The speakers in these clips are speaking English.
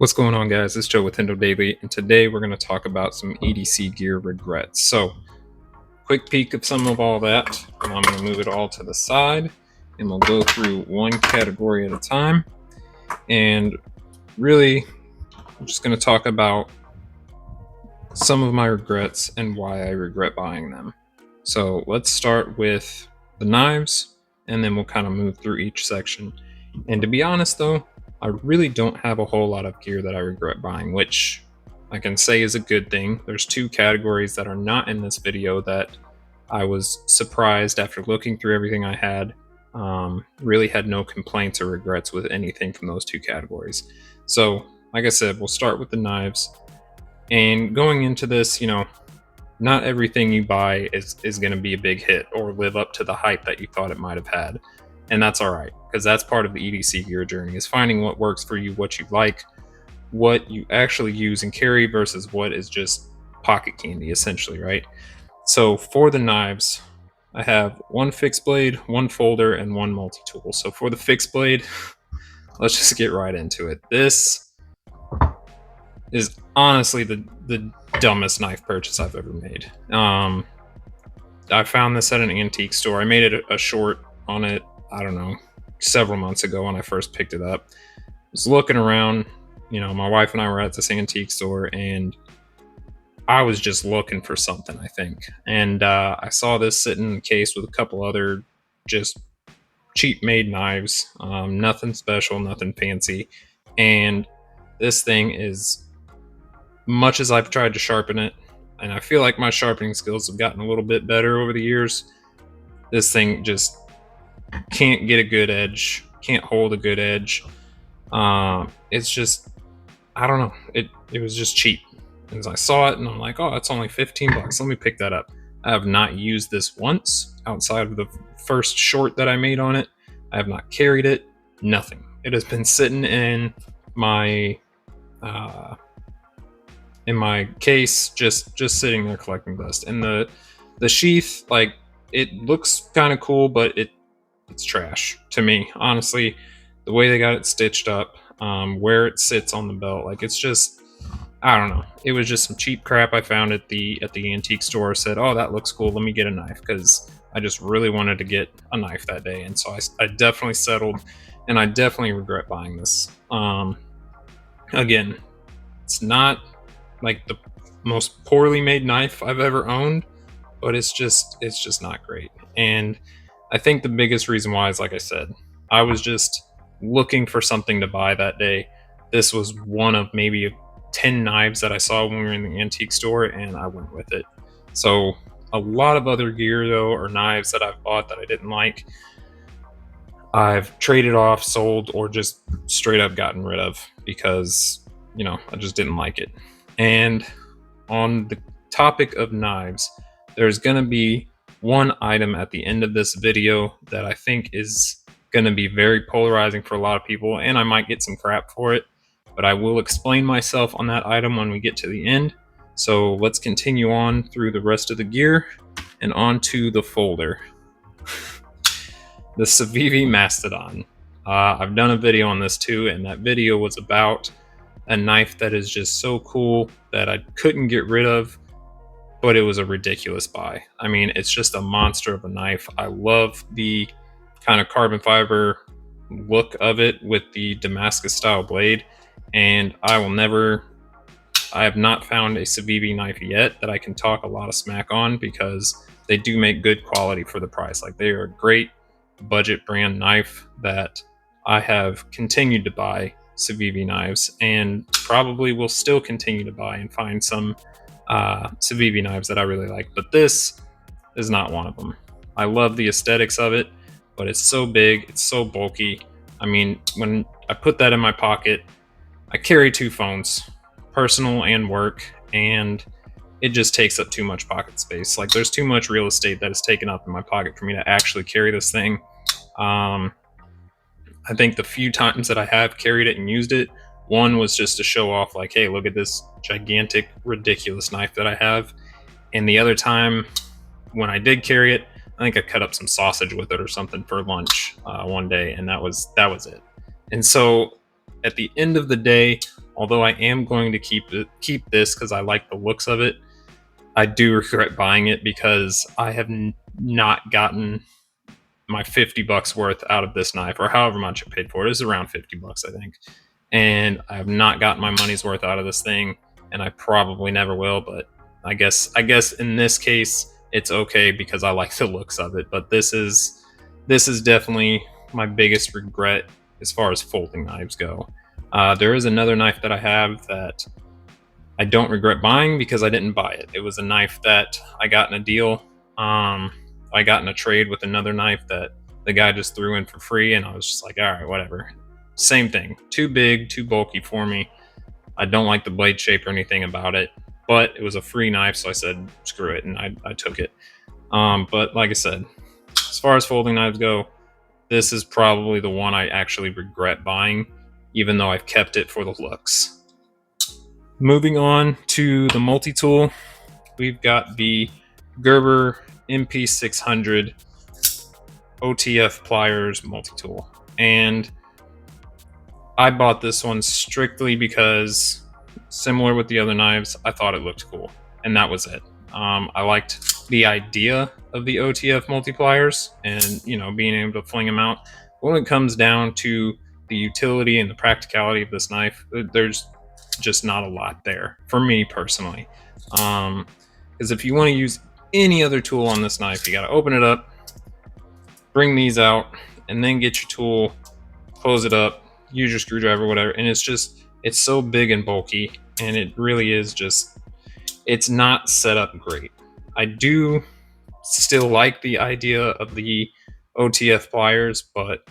What's going on, guys? It's Joe with Hendo Daily, and today we're going to talk about some EDC gear regrets. So, quick peek of some of all that, and I'm going to move it all to the side, and we'll go through one category at a time. And really, I'm just going to talk about some of my regrets and why I regret buying them. So, let's start with the knives, and then we'll kind of move through each section. And to be honest, though, I really don't have a whole lot of gear that I regret buying, which I can say is a good thing. There's two categories that are not in this video that I was surprised after looking through everything I had. Really had no complaints or regrets with anything from those two categories. So, like I said, we'll start with the knives. And going into this, not everything you buy is going to be a big hit or live up to the hype that you thought it might have had. And that's all right, because that's part of the EDC gear journey, is finding what works for you, what you like, what you actually use and carry versus what is just pocket candy, essentially, right? So for the knives, I have one fixed blade, one folder, and one multi-tool. So for the fixed blade, let's just get right into it. This is honestly the dumbest knife purchase I've ever made. I found this at an antique store. I made it a short on it, I don't know, several months ago when I first picked it up. I was looking around, my wife and I were at this antique store, and I was just looking for something, I think. And I saw this sitting in a case with a couple other just cheap made knives, nothing special, nothing fancy. And this thing is, much as I've tried to sharpen it, and I feel like my sharpening skills have gotten a little bit better over the years, this thing just can't get a good edge, can't hold a good edge. It's just, I don't know, it was just cheap. As I saw it and I'm like, oh, it's only 15 bucks, let me pick that up. I have not used this once outside of the first short that I made on it. I have not carried it, nothing. It has been sitting in my case, just sitting there collecting dust. And the sheath, like, it looks kind of cool, but it's trash to me, honestly. The way they got it stitched up, where it sits on the belt, like, it's just, I don't know. It was just some cheap crap I found at the antique store. Said, oh, that looks cool, let me get a knife, because I just really wanted to get a knife that day. And so I definitely settled, and I definitely regret buying this. Again, it's not like the most poorly made knife I've ever owned, but it's just not great. And I think the biggest reason why is, like I said, I was just looking for something to buy that day. This was one of maybe 10 knives that I saw when we were in the antique store, and I went with it. So a lot of other gear, though, or knives that I've bought that I didn't like, I've traded off, sold, or just straight up gotten rid of because, I just didn't like it. And on the topic of knives, there's going to be one item at the end of this video that I think is going to be very polarizing for a lot of people, and I might get some crap for it, but I will explain myself on that item when we get to the end. So let's continue on through the rest of the gear and onto the folder. The Civivi Mastodon. I've done a video on this too, and that video was about a knife that is just so cool that I couldn't get rid of, but it was a ridiculous buy. I mean, it's just a monster of a knife. I love the kind of carbon fiber look of it with the Damascus style blade, and I have not found a Civivi knife yet that I can talk a lot of smack on, because they do make good quality for the price. Like, they are a great budget brand knife that I have continued to buy Civivi knives, and probably will still continue to buy and find some Civivi knives that I really like, but this is not one of them. I love the aesthetics of it, but it's so big, it's so bulky. I mean, when I put that in my pocket, I carry two phones, personal and work, and it just takes up too much pocket space. Like, there's too much real estate that is taken up in my pocket for me to actually carry this thing. I think the few times that I have carried it and used it, one was just to show off, like, hey, look at this gigantic, ridiculous knife that I have. And the other time when I did carry it, I think I cut up some sausage with it or something for lunch one day, and that was it. And so at the end of the day, although I am going to keep this because I like the looks of it, I do regret buying it because I have not gotten my 50 bucks worth out of this knife, or however much I paid for it. It was around 50 bucks, I think. And I have not gotten my money's worth out of this thing, and I probably never will, but I guess in this case it's okay because I like the looks of it. But this is definitely my biggest regret as far as folding knives go. There is another knife that I have that I don't regret buying because I didn't buy it. It was a knife that I got in a deal. I got in a trade with another knife that the guy just threw in for free, and I was just like, all right, whatever. Same thing. Too big, too bulky for me. I don't like the blade shape or anything about it, but it was a free knife, so I said, screw it, and I took it. But like I said, as far as folding knives go, this is probably the one I actually regret buying, even though I've kept it for the looks. Moving on to the multi-tool, we've got the Gerber MP600 OTF pliers multi-tool. And I bought this one strictly because, similar with the other knives, I thought it looked cool, and that was it. I liked the idea of the OTF multipliers and, you know, being able to fling them out. But when it comes down to the utility and the practicality of this knife, there's just not a lot there for me personally. Because if you want to use any other tool on this knife, you got to open it up, bring these out, and then get your tool, close it up, use your screwdriver, whatever. And it's so big and bulky, and it really is just, it's not set up great. I do still like the idea of the OTF pliers, but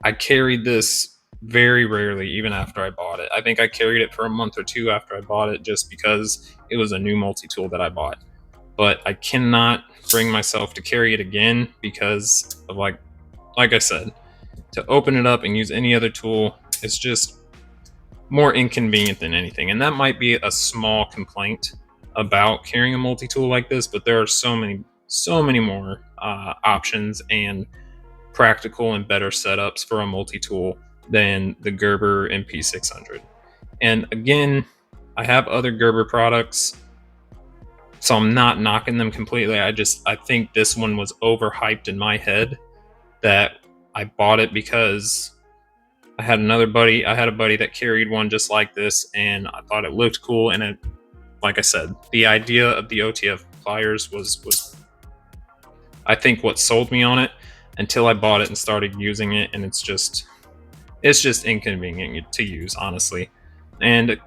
I carried this very rarely, even after I bought it. I think I carried it for a month or two after I bought it, just because it was a new multi-tool that I bought. But I cannot bring myself to carry it again because of, like I said, to open it up and use any other tool, it's just more inconvenient than anything. And that might be a small complaint about carrying a multi-tool like this, but there are so many more options and practical and better setups for a multi-tool than the Gerber MP600. And again, I have other Gerber products, so I'm not knocking them completely. I think this one was overhyped in my head, that I bought it because I had a buddy that carried one just like this, and I thought it looked cool. And it, like I said, the idea of the OTF pliers was I think what sold me on it, until I bought it and started using it, and it's just inconvenient to use, honestly. And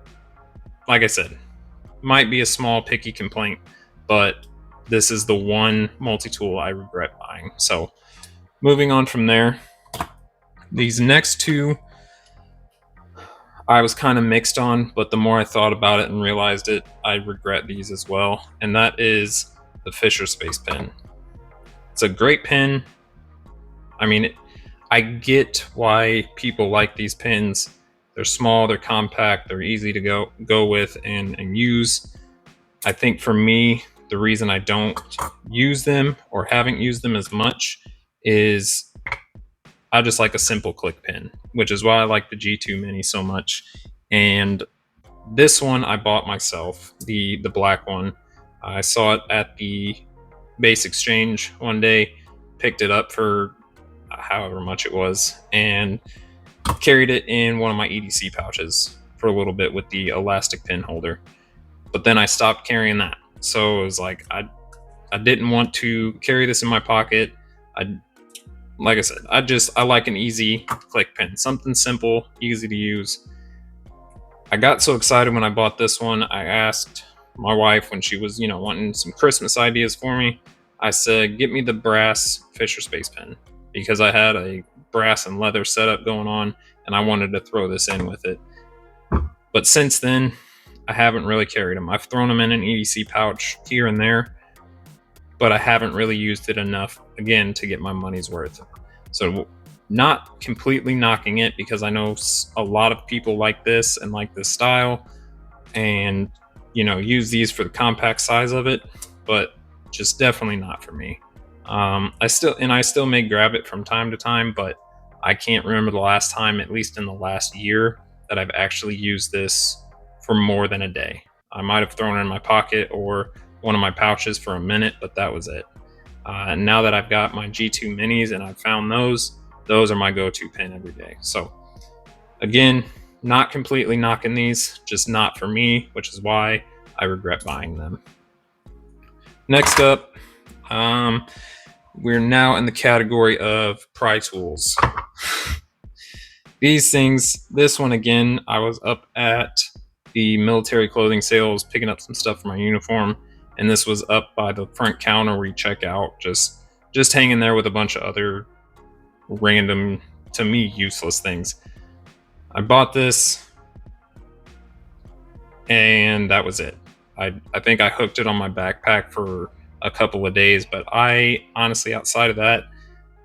like I said, might be a small picky complaint, but this is the one multi-tool I regret buying. So moving on from there, these next two I was kind of mixed on, but the more I thought about it and realized it, I regret these as well. And that is the Fisher Space Pen. It's a great pen. I mean, I get why people like these pens. They're small, they're compact, they're easy to go with and use. I think for me, the reason I don't use them or haven't used them as much is I just like a simple click pen, which is why I like the G2 Mini so much. And this one I bought myself, the black one. I saw it at the Base Exchange one day, picked it up for however much it was, and carried it in one of my EDC pouches for a little bit with the elastic pin holder. But then I stopped carrying that. So it was like, I didn't want to carry this in my pocket. Like I said, I like an easy click pen, something simple, easy to use. I got so excited when I bought this one. I asked my wife when she was, wanting some Christmas ideas for me. I said, get me the brass Fisher Space Pen, because I had a brass and leather setup going on and I wanted to throw this in with it. But since then, I haven't really carried them. I've thrown them in an EDC pouch here and there, but I haven't really used it enough, again, to get my money's worth. So not completely knocking it, because I know a lot of people like this and like this style and, use these for the compact size of it, but just definitely not for me. I still may grab it from time to time, but I can't remember the last time, at least in the last year, that I've actually used this for more than a day. I might have thrown it in my pocket or one of my pouches for a minute, but that was it. Now that I've got my G2 minis and I've found those are my go-to pen every day. So again, not completely knocking these, just not for me, which is why I regret buying them. Next up, we're now in the category of pry tools. These things, this one again, I was up at the military clothing sales picking up some stuff for my uniform, and this was up by the front counter where you check out, just hanging there with a bunch of other random, to me, useless things. I bought this and that was it. I think I hooked it on my backpack for a couple of days, but I honestly, outside of that,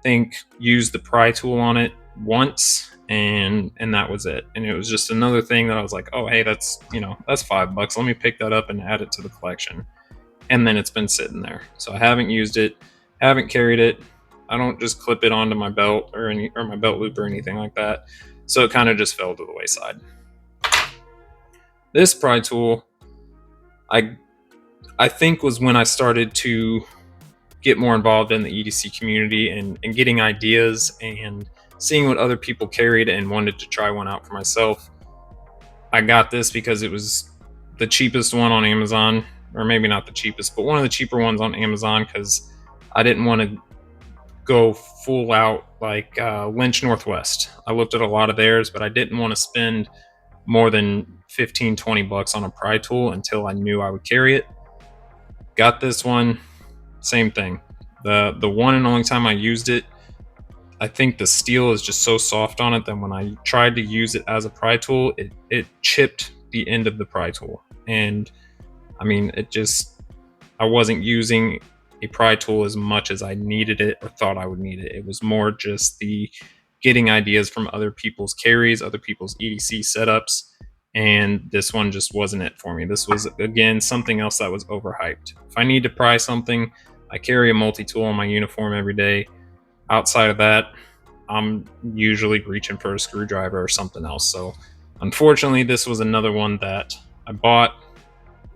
think used the pry tool on it once, and that was it. And it was just another thing that I was like, oh hey, that's, you know, that's $5, let me pick that up and add it to the collection. And then it's been sitting there, so I haven't used it, haven't carried it. I don't just clip it onto my belt or my belt loop or anything like that, so it kind of just fell to the wayside. This pry tool, I think, was when I started to get more involved in the EDC community and getting ideas and seeing what other people carried and wanted to try one out for myself. I got this because it was the cheapest one on Amazon, or maybe not the cheapest, but one of the cheaper ones on Amazon, because I didn't want to go full out like Lynch Northwest. I looked at a lot of theirs, but I didn't want to spend more than 15-20 bucks on a pry tool until I knew I would carry it. Got this one, same thing. The one and only time I used it, I think the steel is just so soft on it that when I tried to use it as a pry tool, it chipped the end of the pry tool. And I mean, I wasn't using a pry tool as much as I needed it or thought I would need it. It was more just the getting ideas from other people's carries, other people's EDC setups, and this one just wasn't it for me. This was, again, something else that was overhyped. If I need to pry something, I carry a multi-tool on my uniform every day. Outside of that, I'm usually reaching for a screwdriver or something else. So unfortunately, this was another one that I bought,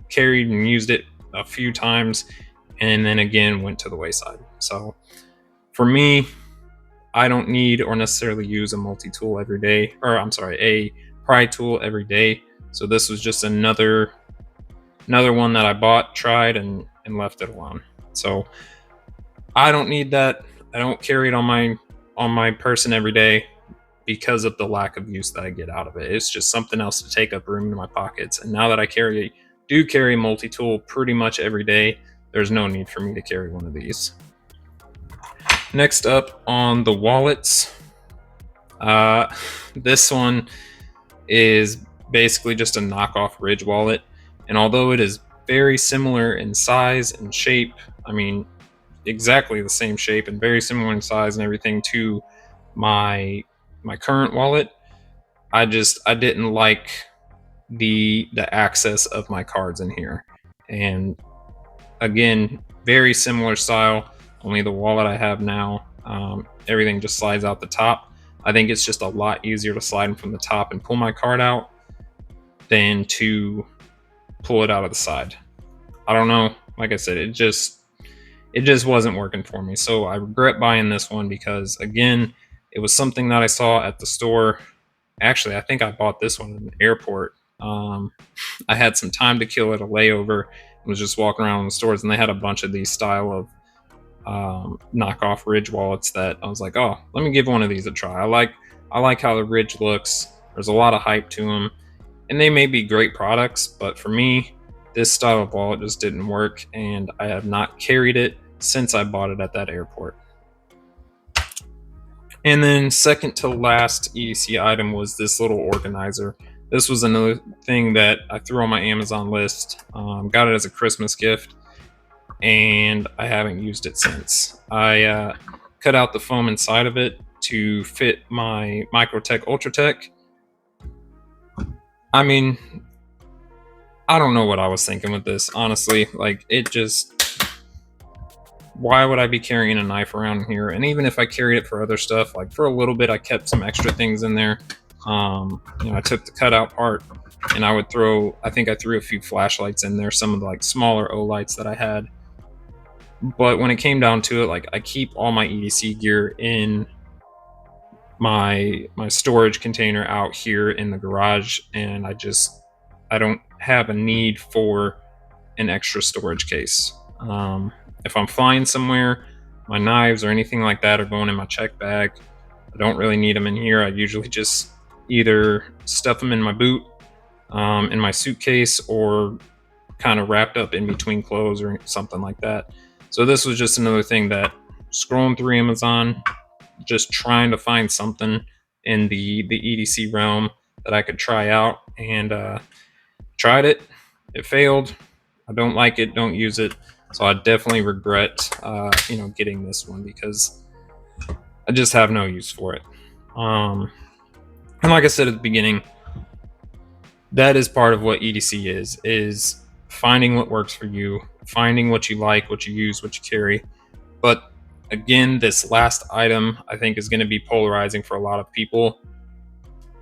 carried and used it a few times, and then again went to the wayside. So for me, I don't need or necessarily use a multi-tool every day, or I'm sorry, a pry tool every day. So this was just another one that I bought, tried, and left it alone. So I don't need that. I don't carry it on my person every day because of the lack of use that I get out of it. It's just something else to take up room in my pockets. And now that I do carry a multi-tool pretty much every day, there's no need for me to carry one of these. Next up on the wallets, this one is basically just a knockoff Ridge wallet. And although it is very similar in size and shape, I mean, exactly the same shape and very similar in size and everything to my current wallet, I didn't like the access of my cards in here. And again, very similar style, only the wallet I have now, everything just slides out the top. I think it's just a lot easier to slide in from the top and pull my card out than to pull it out of the side. I don't know, like I said, it just wasn't working for me. So I regret buying this one because, again, it was something that I saw at the store. Actually, I think I bought this one in the airport. I had some time to kill at a layover. I was just walking around in the stores, and they had a bunch of these style of knockoff Ridge wallets that I was like, oh, let me give one of these a try. I like how the Ridge looks. There's a lot of hype to them, and they may be great products, but for me, this style of wallet just didn't work, and I have not carried it since I bought it at that airport. And then second to last EDC item was this little organizer. This was another thing that I threw on my Amazon list. Got it as a Christmas gift, and I haven't used it since. I cut out the foam inside of it to fit my Microtech Ultratech. I mean, I don't know what I was thinking with this, honestly. Like, it just... Why would I be carrying a knife around here? And even if I carried it for other stuff, like for a little bit, I kept some extra things in there. I took the cutout part and I would throw, I think I threw a few flashlights in there, some of the like smaller O lights that I had. But when it came down to it, like I keep all my EDC gear in my storage container out here in the garage, and I don't have a need for an extra storage case. If I'm flying somewhere, my knives or anything like that are going in my check bag. I don't really need them in here. I usually just either stuff them in my boot, in my suitcase, or kind of wrapped up in between clothes or something like that. So this was just another thing that, scrolling through Amazon, just trying to find something in the EDC realm that I could try out, and tried it. It failed. I don't like it. Don't use it. So I definitely regret, getting this one because I just have no use for it. And like I said at the beginning, that is part of what EDC is finding what works for you, finding what you like, what you use, what you carry. But again, this last item I think is going to be polarizing for a lot of people.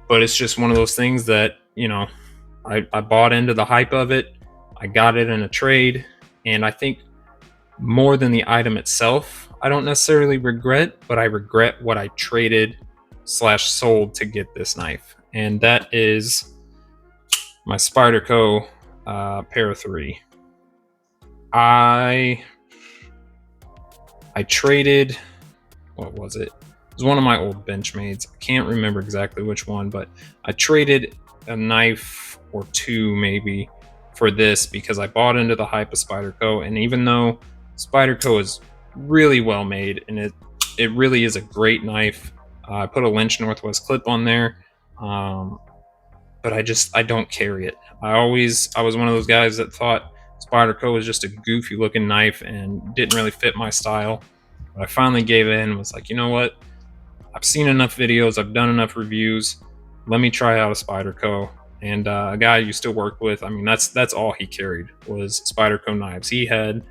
But it's just one of those things that, I bought into the hype of it. I got it in a trade. And I think more than the item itself, I don't necessarily regret, but I regret what I traded / sold to get this knife. And that is my Spyderco Para 3. I traded, what was it? It was one of my old Benchmades. I can't remember exactly which one, but I traded a knife or two maybe for this because I bought into the hype of Spyderco. And even though Spyderco is really well made and it really is a great knife, I put a Lynch Northwest clip on there, but I don't carry it. I was one of those guys that thought Spyderco was just a goofy looking knife and didn't really fit my style. But I finally gave in and was like, you know what? I've seen enough videos, I've done enough reviews. Let me try out a Spyderco. And a guy you still work with, I mean, that's all he carried was Spyderco knives. He had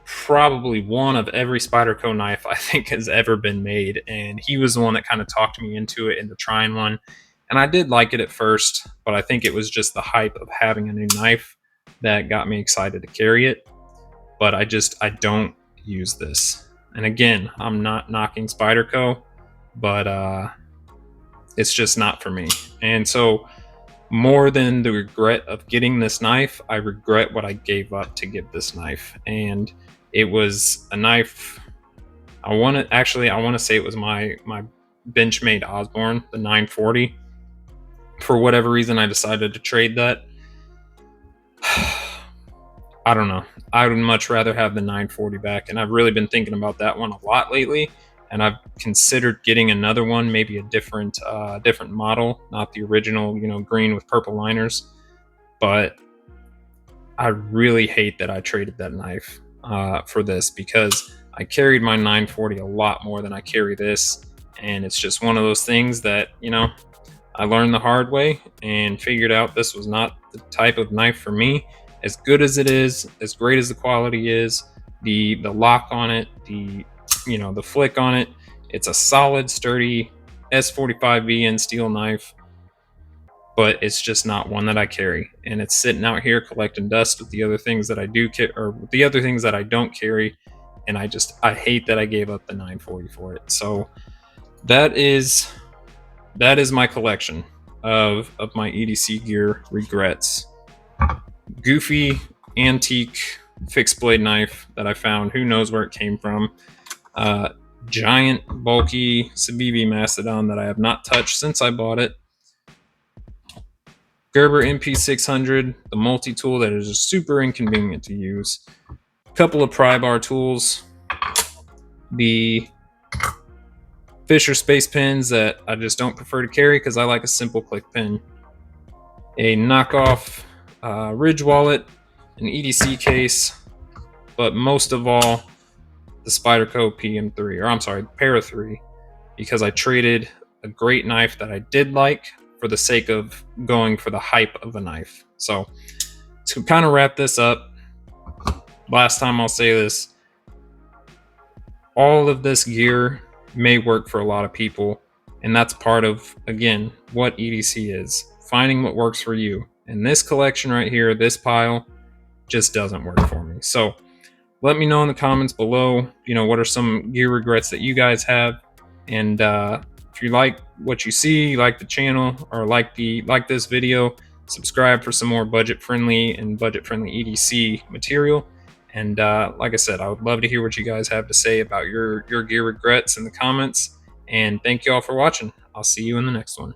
probably one of every Spyderco knife I think has ever been made, and he was the one that kind of talked me into it, into trying one. And I did like it at first, but I think it was just the hype of having a new knife that got me excited to carry it. But I don't use this. And again, I'm not knocking Spyderco, but it's just not for me. And so more than the regret of getting this knife, I regret what I gave up to get this knife. And it was a knife, I want to say it was my Benchmade Osborne, the 940. For whatever reason, I decided to trade that. I don't know. I would much rather have the 940 back, and I've really been thinking about that one a lot lately. And I've considered getting another one, maybe a different model, not the original, green with purple liners. But I really hate that I traded that knife for this, because I carried my 940 a lot more than I carry this. And it's just one of those things that, I learned the hard way and figured out this was not the type of knife for me. As good as it is, as great as the quality is, the lock on it, the flick on it, it's a solid, sturdy S45VN steel knife, but it's just not one that I carry. And it's sitting out here collecting dust with the other things that I do or with the other things that I don't carry. And I hate that I gave up the 940 for it. So that is my collection of my EDC gear regrets. Goofy, antique, fixed blade knife that I found. Who knows where it came from. Giant, bulky Civivi Mastodon that I have not touched since I bought it. Gerber MP600, the multi-tool that is just super inconvenient to use. A couple of pry bar tools. The Fisher space pins that I just don't prefer to carry because I like a simple click pin. A knockoff Ridge wallet, an EDC case, but most of all, the Spyderco Para 3, because I traded a great knife that I did like for the sake of going for the hype of a knife. So to kind of wrap this up, last time I'll say this, all of this gear may work for a lot of people, And that's part of, again, what EDC is, finding what works for you. And this collection right here, this pile, just doesn't work for me. So let me know in the comments below, what are some gear regrets that you guys have. And if you like what you see, like the channel, or like this video, subscribe for some more budget-friendly EDC material. And like I said, I would love to hear what you guys have to say about your gear regrets in the comments. And thank you all for watching. I'll see you in the next one.